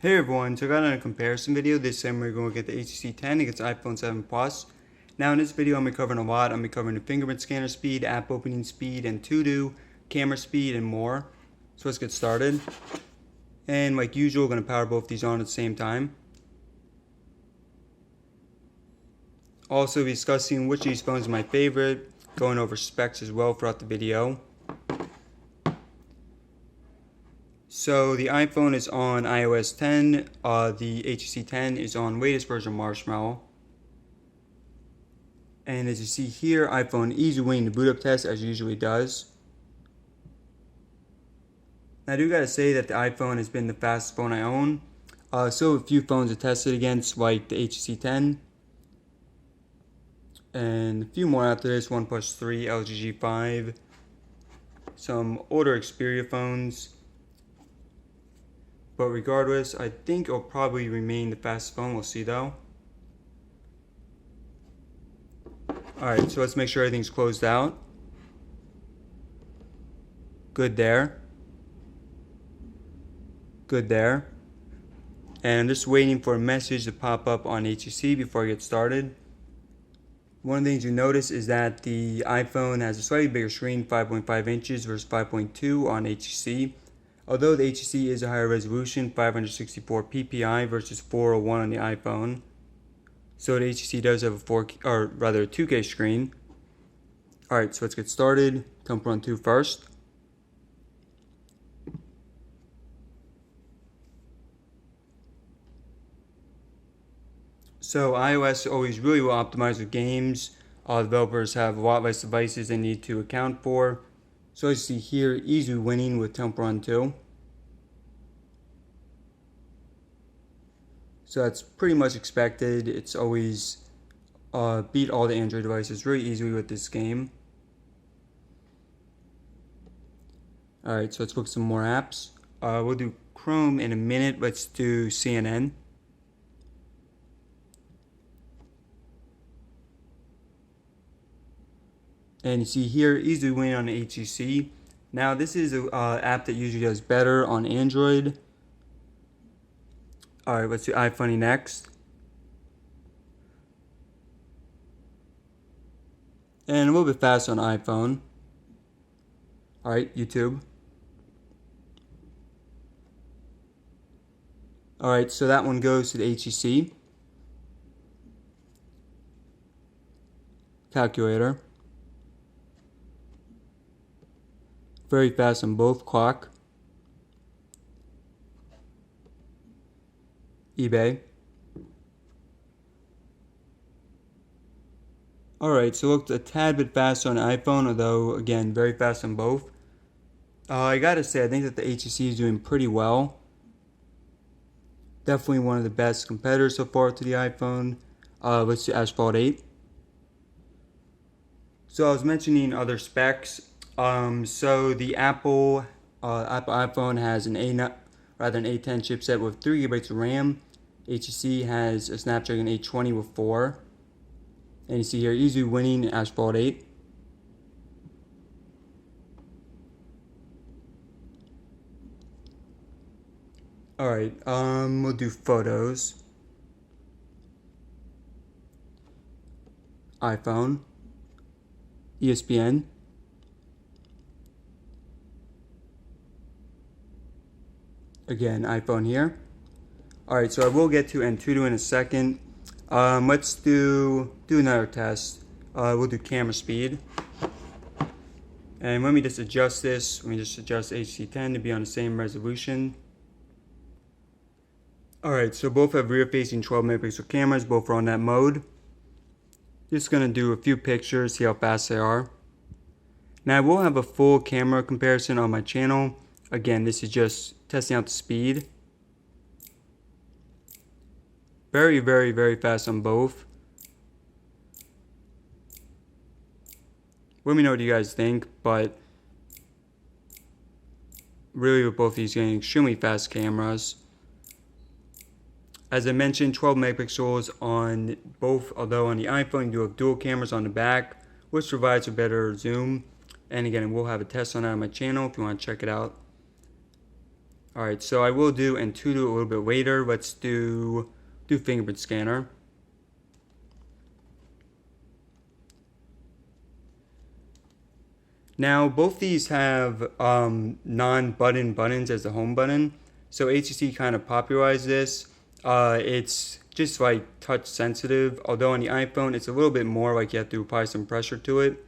Hey everyone, so I got on a comparison video. This time we're going to get the HTC 10 against iPhone 7 Plus. Now in this video I'm going to be covering a lot. I'm going to be covering the fingerprint scanner speed, app opening speed, AnTuTu, camera speed, and more. So let's get started. And like usual, we're going to power both these on at the same time. Also be discussing which of these phones is my favorite, going over specs as well throughout the video. So the iPhone is on iOS 10, the HTC 10 is on latest version Marshmallow. And as you see here, iPhone easily winning the boot up test as it usually does. Now I do gotta say that the iPhone has been the fastest phone I own. So a few phones I tested against, like the HTC 10. And a few more after this, OnePlus 3, LG G5. Some older Xperia phones. But regardless, I think it'll probably remain the fastest phone. We'll see though. Alright, so let's make sure everything's closed out. Good there. Good there. And I'm just waiting for a message to pop up on HTC before I get started. One of the things you notice is that the iPhone has a slightly bigger screen, 5.5 inches versus 5.2 on HTC. Although the HTC is a higher resolution, 564 ppi versus 401 on the iPhone. So the HTC does have a 4K, or rather a 2K screen. Alright, so let's get started. Temple Run 2 first. So iOS always really well optimized with games. Developers have a lot less devices they need to account for. So as you see here, easily winning with Temple Run 2. So that's pretty much expected. It's always beat all the Android devices really easily with this game. Alright, so let's look at some more apps. We'll do Chrome in a minute. Let's do CNN. And you see here, easily winning on the HTC. Now this is an app that usually does better on Android. Alright, let's do iFunny next. And a little bit faster on iPhone. Alright, YouTube. Alright, so that one goes to the HTC. Calculator. Very fast on both. Clock. eBay. Alright, so it looked a tad bit faster on iPhone, although again, very fast on both. I gotta say, I think that the HTC is doing pretty well. Definitely one of the best competitors so far to the iPhone. Let's do Asphalt 8. So I was mentioning other specs. So the Apple iPhone has an A10 chipset with 3 GB of RAM. HTC has a Snapdragon 820 with 4. And you see here, easily winning in Asphalt 8. Alright, we'll do photos. iPhone. ESPN. Again, iPhone here. Alright, so I will get to AnTuTu in a second. Let's do another test. We'll do camera speed. And let me just adjust this. Let me just adjust HTC 10 to be on the same resolution. Alright, so both have rear-facing 12 megapixel cameras. Both are on that mode. Just going to do a few pictures, see how fast they are. Now I will have a full camera comparison on my channel. Again, this is just testing out the speed. Very, very, very fast on both. Let me know what you guys think, but really with both these getting extremely fast cameras. As I mentioned, 12 megapixels on both, although on the iPhone you do have dual cameras on the back, which provides a better zoom. And again, we'll have a test on that on my channel if you want to check it out. Alright, so I will do AnTuTu a little bit later. Let's do Fingerprint Scanner. Now, both these have non-button buttons as the home button. So HTC kind of popularized this. It's just like touch sensitive, although on the iPhone it's a little bit more like you have to apply some pressure to it.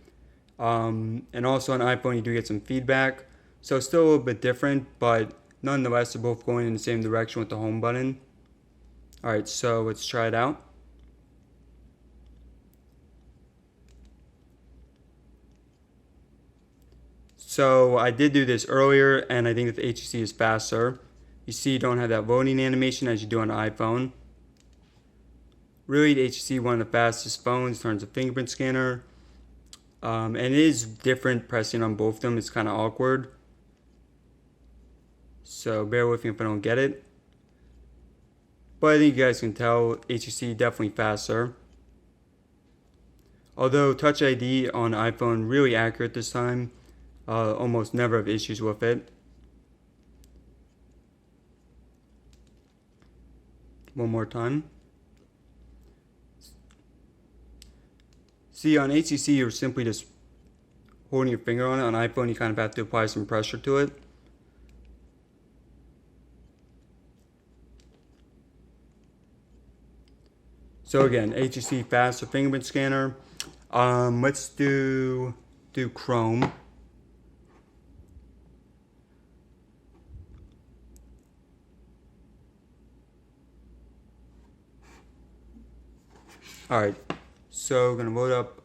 And also on iPhone you do get some feedback. So it's still a little bit different, but nonetheless they're both going in the same direction with the home button. Alright, so let's try it out. So I did do this earlier, and I think that the HTC is faster. You see you don't have that loading animation as you do on the iPhone. Really, the HTC one of the fastest phones in terms of fingerprint scanner. And it is different pressing on both of them. It's kind of awkward. So bear with me if I don't get it. But I think you guys can tell HTC definitely faster. Although Touch ID on iPhone really accurate this time. Almost never have issues with it. One more time. See, on HTC you're simply just holding your finger on it. On iPhone you kind of have to apply some pressure to it. So again, HTC faster fingerprint scanner. Let's do Chrome. Alright, so we're gonna load up,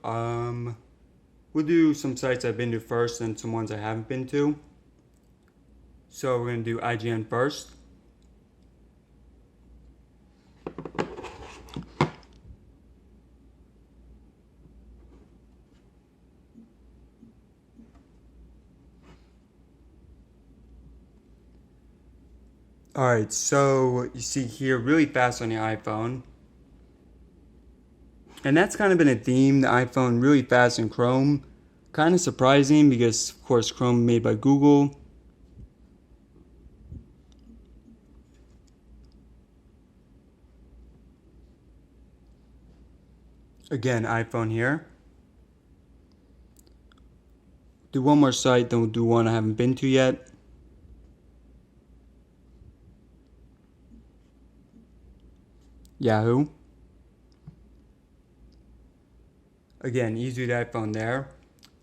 we'll do some sites I've been to first and some ones I haven't been to. So we're gonna do IGN first. Alright, so you see here really fast on the iPhone. And that's kind of been a theme, the iPhone really fast in Chrome. Kind of surprising because, of course, Chrome made by Google. Again, iPhone here. Do one more site, then we'll do one I haven't been to yet. Yahoo. Again, easy to iPhone there.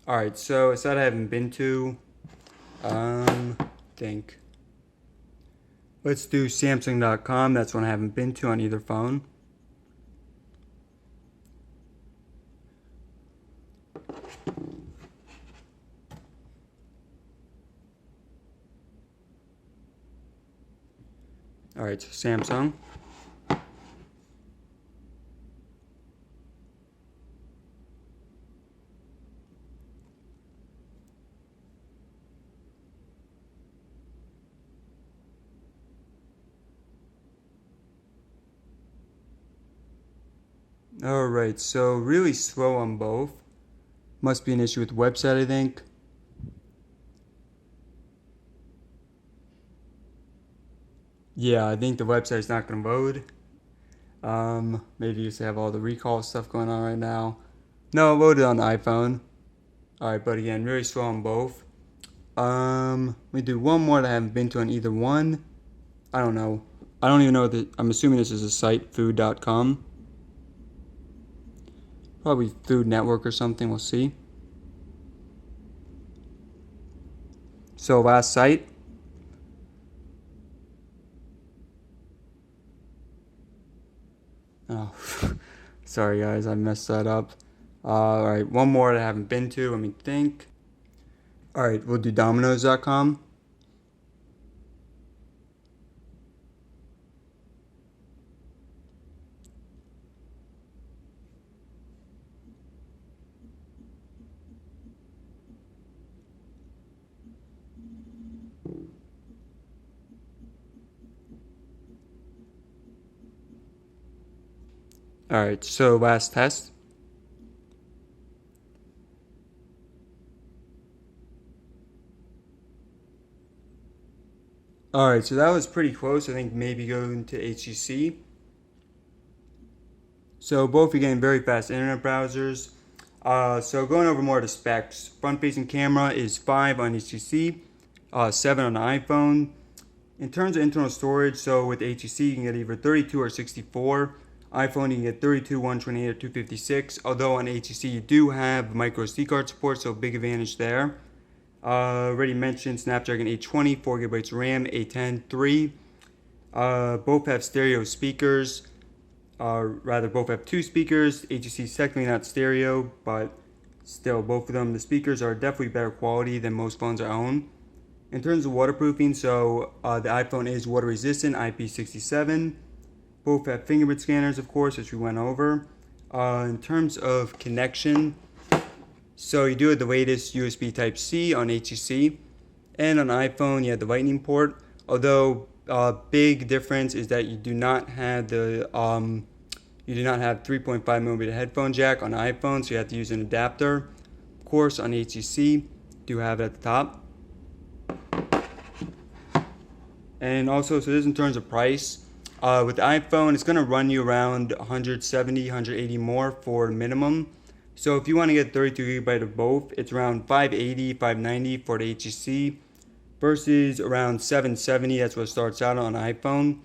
Alright, so a site I haven't been to. Think. Let's do Samsung.com. That's one I haven't been to on either phone. Alright, so Samsung. Alright, so really slow on both. Must be an issue with the website, I think. Yeah, I think the website's not going to load. Maybe you just have all the recall stuff going on right now. No, it loaded on the iPhone. Alright, but again, really slow on both. Let me do one more that I haven't been to on either one. I don't know. I don't even know that. I'm assuming this is a site, food.com. Probably Food Network or something, we'll see. So last site. Oh, sorry guys, I messed that up. Alright, one more that I haven't been to, let me think. Alright, we'll do Domino's.com. Alright, so last test. Alright, so that was pretty close. I think maybe going to HTC. So both are getting very fast internet browsers. So going over more of the specs. Front-facing camera is 5 on HTC, 7 on the iPhone. In terms of internal storage, so with HTC you can get either 32 or 64. iPhone you can get 32, 128, or 256. Although on HTC you do have micro SD card support, so big advantage there. Already mentioned Snapdragon 820, 4GB RAM, A10, 3. Both have stereo speakers. Both have 2 speakers. HTC is technically not stereo, but still, both of them, the speakers are definitely better quality than most phones I own. In terms of waterproofing, so the iPhone is water resistant, IP67. Both have fingerprint scanners, of course, which we went over. In terms of connection, so you do have the latest USB Type-C on HTC, and on iPhone you have the Lightning port. Although big difference is that you do not have the 3.5mm headphone jack on iPhone, so you have to use an adapter. Of course, on HTC, do have it at the top. And also, so this is in terms of price. With the iPhone, it's going to run you around 170, 180 more for minimum. So if you want to get 32GB of both, it's around 580, 590 for the HTC versus around 770. That's what it starts out on iPhone.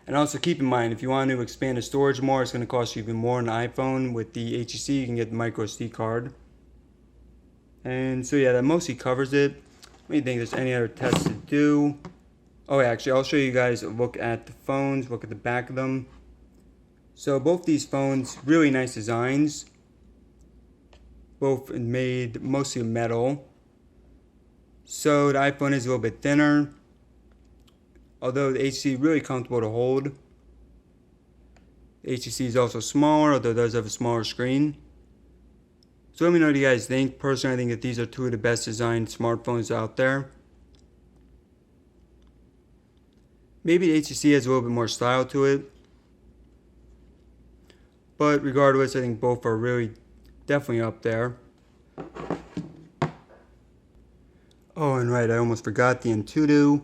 And also keep in mind, if you want to expand the storage more, it's going to cost you even more on the iPhone. With the HTC, you can get the micro SD card. And so yeah, that mostly covers it. Let me think if there's any other tests to do. Oh, actually, I'll show you guys a look at the phones, look at the back of them. So both these phones, really nice designs. Both made mostly of metal. So the iPhone is a little bit thinner, although the HTC is really comfortable to hold. The HTC is also smaller, although it does have a smaller screen. So let me know what you guys think. Personally, I think that these are two of the best designed smartphones out there. Maybe the HTC has a little bit more style to it. But regardless, I think both are really definitely up there. Oh, and right, I almost forgot the AnTuTu.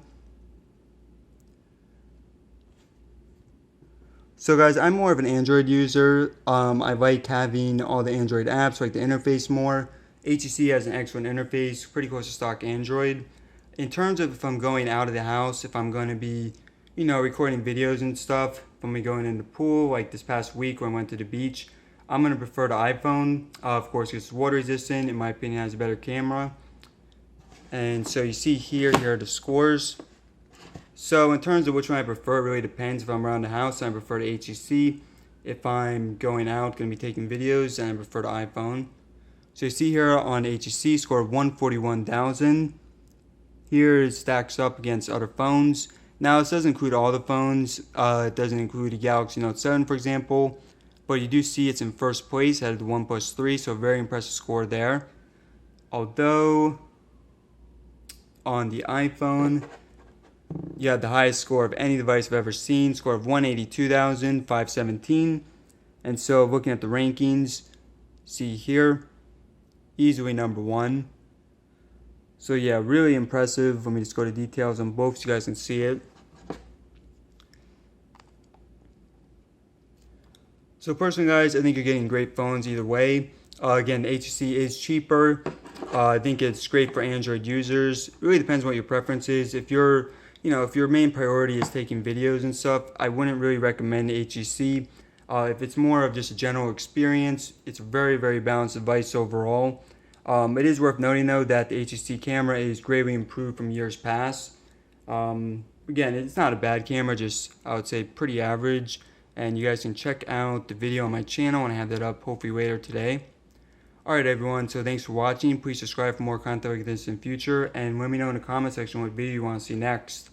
So guys, I'm more of an Android user. I like having all the Android apps, like the interface more. HTC has an excellent interface, pretty close to stock Android. In terms of if I'm going out of the house, if I'm going to be, recording videos and stuff, if I'm going in the pool, like this past week when I went to the beach, I'm going to prefer the iPhone. Of course, it's water resistant, in my opinion, has a better camera. And so you see here are the scores. So in terms of which one I prefer, it really depends. If I'm around the house, I prefer the HTC. If I'm going out, going to be taking videos, then I prefer the iPhone. So you see here on HTC, score of 141,000. Here it stacks up against other phones. Now this doesn't include all the phones. It doesn't include the Galaxy Note 7, for example. But you do see it's in first place out of the OnePlus 3, so a very impressive score there. Although on the iPhone, you have the highest score of any device I've ever seen, score of 182,517. And so looking at the rankings, see here, easily number 1. So yeah, really impressive. Let me just go to details on both so you guys can see it. So personally guys, I think you're getting great phones either way. Again, the HTC is cheaper. I think it's great for Android users. It really depends on what your preference is. If your main priority is taking videos and stuff, I wouldn't really recommend the HTC. If it's more of just a general experience, it's a very, very balanced device overall. It is worth noting though that the HTC camera is greatly improved from years past. Again, it's not a bad camera, just I would say pretty average. And you guys can check out the video on my channel, and I have that up hopefully later today. Alright everyone, so thanks for watching. Please subscribe for more content like this in the future, and let me know in the comment section what video you want to see next.